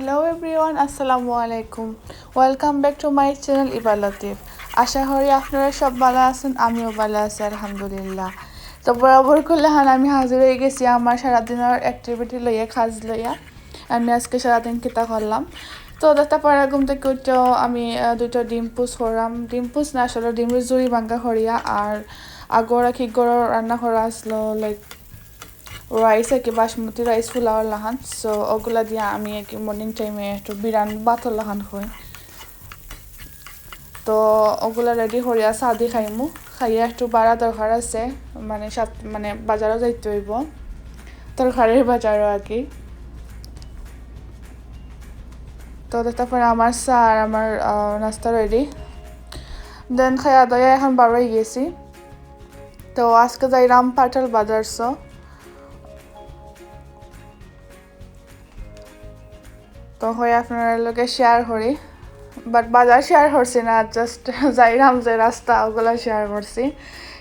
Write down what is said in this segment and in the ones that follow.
Hello everyone, আসসালামু আলাইকুম। Welcome back to my channel ইবা লতিফ। আশা করি আপনারা সব ভালো আছেন, আমিও ভালো আছি আলহামদুলিল্লাহ। তো বরাবর করলে আমি হাজির হয়ে গেছি আমার সারাদিনের অ্যাক্টিভিটি লইয়া, কাজ লইয়া। আমি আজকে সারাদিন কিতা করলাম। তো দেখতে পারা ঘুম থেকে উঠেও আমি দুটো ডিম পুষ করলাম। ডিম পুষ না, আসলে ডিমের জুড়ি ভাঙ্গা করিয়া আর আগরা কি গড় রান্না করা আসলো লাইক রাইস আর কি বাসমতি রাইস ফুলাওয়ার লাহান। সো ওগুলা দিয়ে আমি আর কি মর্নিং টাইমে একটু বিরান বাতর লাহান হই। তো ওগুলা রেডি করিয়া চা দি খাইমু, খাইয়া একটু বাড়া দরকার আছে, মানে বাজারও যাইতে হইব, তরকারির বাজারও আর কি। তো তারপরে আমার চা আর আমার নাস্তা রেডি। দেন খাইয়া দয়া এখন বারোই গেছি। তো আজকে যাইলাম পাটাল বাজারস। তো হয়ে আপনার লোকে শেয়ার করি, বাট বাজার শেয়ার করছি না, জাস্ট যাইলাম যে রাস্তা ওগুলো শেয়ার করছি।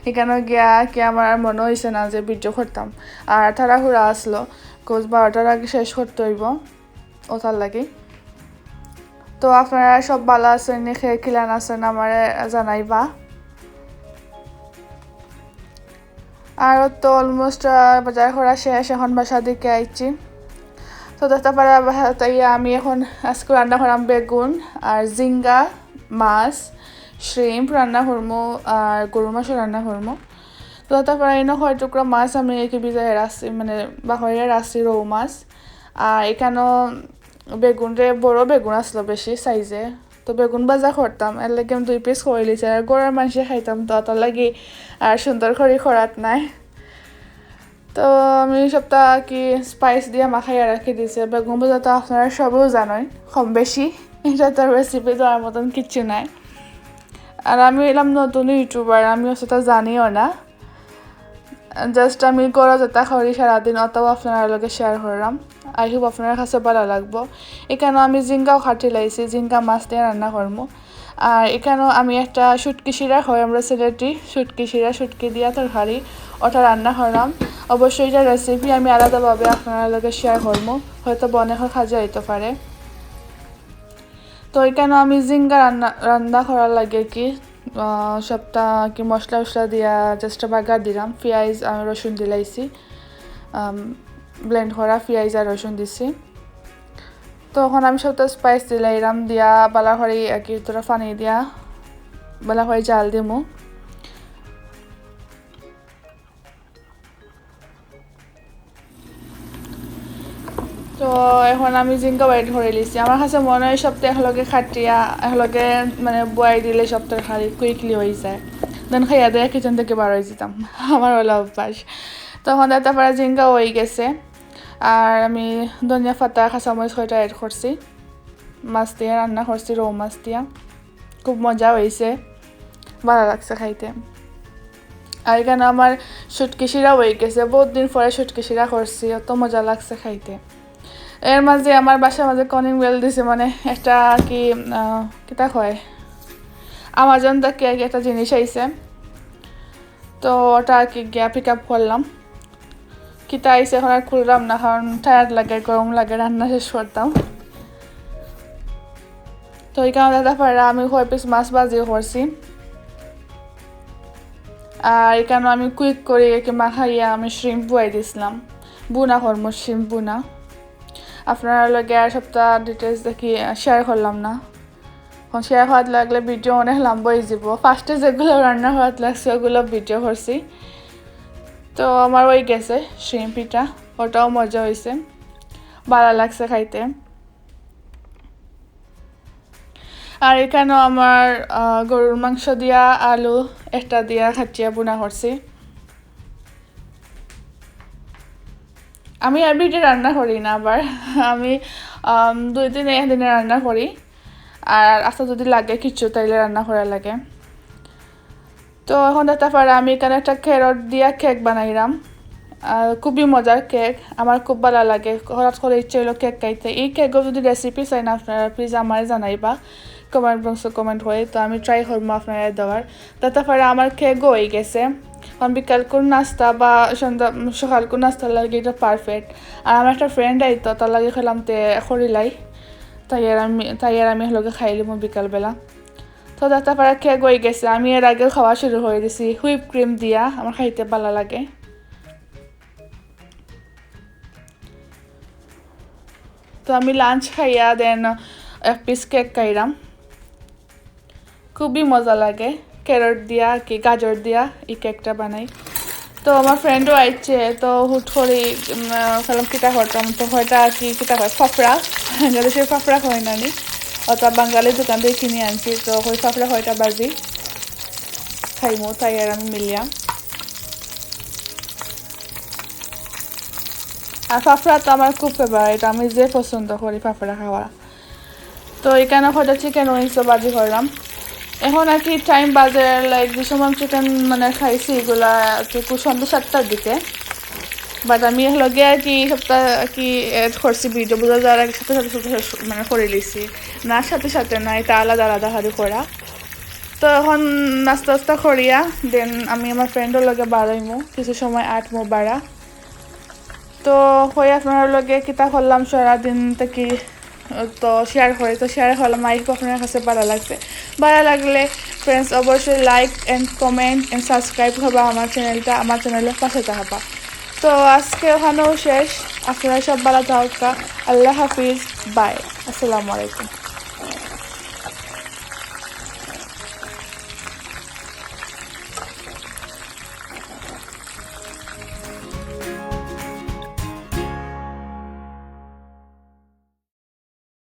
এখানে গিয়া কি আমার মনে হয়েছে না যে ভিডিও করতাম, আর তাড়াহুড়া আসলো, কোচ 12টার আগে শেষ করতে হইব ওটার লাগে। তো আপনারা সব ভালো আছেন, খেয়ে খিলান আছেন আমার জানাইবা। আর তো অলমোস্ট বাজার করা শেষ, এখন বাসা দিকে আইছি। তো দেখতে পারা তাই আমি এখন আজকে রান্না করলাম বেগুন আর জিঙ্গা মাছ, শ্রিম্প রান্না করবো আর গরু মাছও রান্না করবো। তো তারপরে এনে হয় টুকরা মাছ আমি একে বিজায় রাখছি, মানে বাহরে রাখছি রৌ মাছ। আর এখানেও বেগুনরে বড় বেগুন আসলো বেশি সাইজে, তো বেগুন ভাজা করতাম, এর লাগে আমি 2 পিস করে লিছি। আর গড়ের মাংসে খাইতাম, তো অত লাগি আর সুন্দর করে খরাত নাই। তো আমি সবটা কি স্পাইস দিয়ে মাখাইয়া রাখি দিয়েছি। বেগুন ভাজা তো আপনারা সবও জানেন কম বেশি, এটা তো রেসিপি দেওয়ার মতন কিচ্ছু নাই। আর আমি এলাম নতুন ইউটিউবার, আমিও সেটা জানিও না, জাস্ট আমি গড়া যেটা করি সারাদিন অতও আপনার লগে শেয়ার করলাম। আই হোপ আপনার কাছে ভালো লাগবো। এখানেও আমি জিঙ্গাও খাটি লাইছি, জিঙ্গা মাছ দিয়ে রান্না করবো। আর এখানেও আমি একটা শুটকি শিরা হয়, আমরা সিলেটি শুটকি শিরা, শুটকি দিয়া তরকারি, ওটা রান্না করলাম। অবশ্যই এটা রেসিপি আমি আলাদাভাবে আপনার লগে শেয়ার করবো, হয়তো বনেহ খাজা হইতে পারে। তো এখানেও আমি জিঙ্গা রান্না করার লাগে কি সবটা কি মশলা উশলা দিয়া জাস্ট বাগার দিলাম, পেঁয়াজ আর রসুন দিলাইছি, ব্লেন্ড করা পেঁয়াজ আর রসুন দিছি। তো এখন আমি সবটা স্পাইস দিলাইলাম, দিয়া বালা হরি আর কি তোরা পানি দিয়া বালা হরি জাল দিমু। তো এখন আমি জিঙ্গা বাইট ধরে লিছি। আমার কাছে মনে হয় সবটা একলগে খাটিয়া একলগে মানে বয়াই দিলে সব তরকারি কুইকলি হয়ে যায়, দেন খাইয়া দেয়া কিচেন থেকে বার হয়ে যেতাম, আমার হলো অভ্যাস। তখন তারপরে জিঙ্গা হয়ে গেছে, আর আমি ধনিয়া পাতা কাঁচামরিচ কয়টা অ্যাড করছি, মাছ দিয়ে রান্না করছি, রৌ মাছ দিয়া, খুব মজা হয়েছে, ভালো লাগছে খাইতে। আর এখানে আমার শুটকি শিরা হয়ে গেছে, বহুত দিন পরে শুটকি শিরা করছি, অত মজা লাগছে খাইতে। এর মাঝে আমার বাসার মাঝে কলিং বেল দিছে, মানে একটা কি কিতা কয় আমাজন থেকে আর কি একটা জিনিস আইছে, তো ওটা আর কি গিয়া পিক আপ করলাম। কিতা আইছে এখন আর খুললাম না, কারণ টায়ার্ড লাগে, গরম লাগে, রান্না শেষ করতাম। তো এই কারণে দেখা পারা আমি 6 পিস মাছ ভাজিও করছি। আর এখানে আমি কুইক করে একে মাখাইয়া আমি শ্রিম্প বুয়াই দিছিলাম, বুনা করবো শ্রিম্প বুনা। আপনারা লগে আর সপ্তাহ ডিটেলস দেখি শেয়ার করলাম না, এখন শেয়ার হওয়ার লাগলে ভিডিও অনেক লম্বা হয়ে যাব। ফার্স্টে যেগুলো রান্না হওয়ার লাগছে ওগুলো ভিডিও করছি। তো আমার ওই গেছে শ্রিম্পিটা, ওটাও মজা হয়েছে, ভালো লাগছে খাইতে। আর এখানেও আমার গরুর মাংস দিয়া আলু একটা দিয়া খাটিয়া বুনা করছি। আমি এভরিডে রান্না করি না, আবার আমি 2 দিন একদিনে রান্না করি, আর আস্তে যদি লাগে কিছু তাইলে রান্না করা লাগে। তো এখন দেখতে পারে আমি এখানে একটা ক্যারট দিয়া কেক বানাইলাম, খুবই মজার কেক, আমার খুব ভালো লাগে, হঠাৎ করে ইচ্ছে হলো কেক খাইতে। এই কেকও যদি রেসিপি চাই না আপনারা প্লিজ আমার জানাইবা, কমেন্ট বক্সে কমেন্ট হয়ে, তো আমি ট্রাই করবো আপনারা দেওয়ার। দেখতে পারে আমার কেকও হয়ে গেছে, কারণ বিকাল কোন নাস্তা বা সন্ধ্যা সকাল কোন নাস্তা লাগে এটা পারফেক্ট। আর আমার একটা ফ্রেন্ড আইতো, তার লাগে খেলাম তে খড়িলাই, তাই আর আমি হলকে খাইলাম বিকালবেলা। তো তারপরে কেক হয়ে গেছে, আমি এর আগে খাওয়া শুরু হয়ে দিছি হুইপ ক্রিম দিয়া, আমার খাইতে ভালো লাগে। তো আমি লাঞ্চ খাইয়া দেন এক পিস কেক খাইলাম, খুবই মজা লাগে। ক্যারট দিয়া কি গাজর দিয়া এই কেকটা বানাই। তো আমার ফ্রেন্ডও আইছে, তো হুট করে খেলাম কিতা করতাম, তো হয়তো আর কি কিতা হয় ফাফড়া, বাংলাদেশের ফাফড়া হয় না নি, অর্থাৎ বাঙালির দোকান থেকে কিনে আনছি। তো ওই ফাফড়া হয়টা বাজি খাইমো, তাই আর আমি মিলিয়া। আর ফাফড়া তো আমার খুব ফেভারিট, আমি যে পছন্দ করি ফাফড়া খাওয়া। তো এখানে হয়তো চিকেন উইংসও বাজি করলাম। এখন আর কি টাইম বাজে লাইক যে সময় চিকেন মানে খাইছি এগুলা সন্ধ্যে 7টার দিকে। বাট আমি লগে আর কি সপ্তাহ আর কি এড করছি ভিডিও বোঝা যাওয়ার আগে সাথে সাথে সাথে মানে করে লিছি না, সাথে সাথে না, এটা আলাদা আলাদা হারি করা। তো এখন নাস্তা নাস্তা করিয়া দেন আমি আমার ফ্রেন্ডের লগে বাড়াইমু, কিছু সময় আটমু বাড়া। তো হয়ে আপনার লগে কিতা করলাম সারাদিন থেকে তো শেয়ার করি, তো শেয়ার করলাম। আই হোপ আপনার কাছে ভালো লাগছে। ভালো লাগলে ফ্রেন্ডস অবশ্যই like and comment and subscribe হবা আমার চ্যানেলটা, আমার চ্যানেলের পাশে থাকবা। তো আজকে ওখানেও শেষ, আপনারা সব ভালো থাকা, আল্লাহ হাফিজ, বাই, আসসালামু আলাইকুম।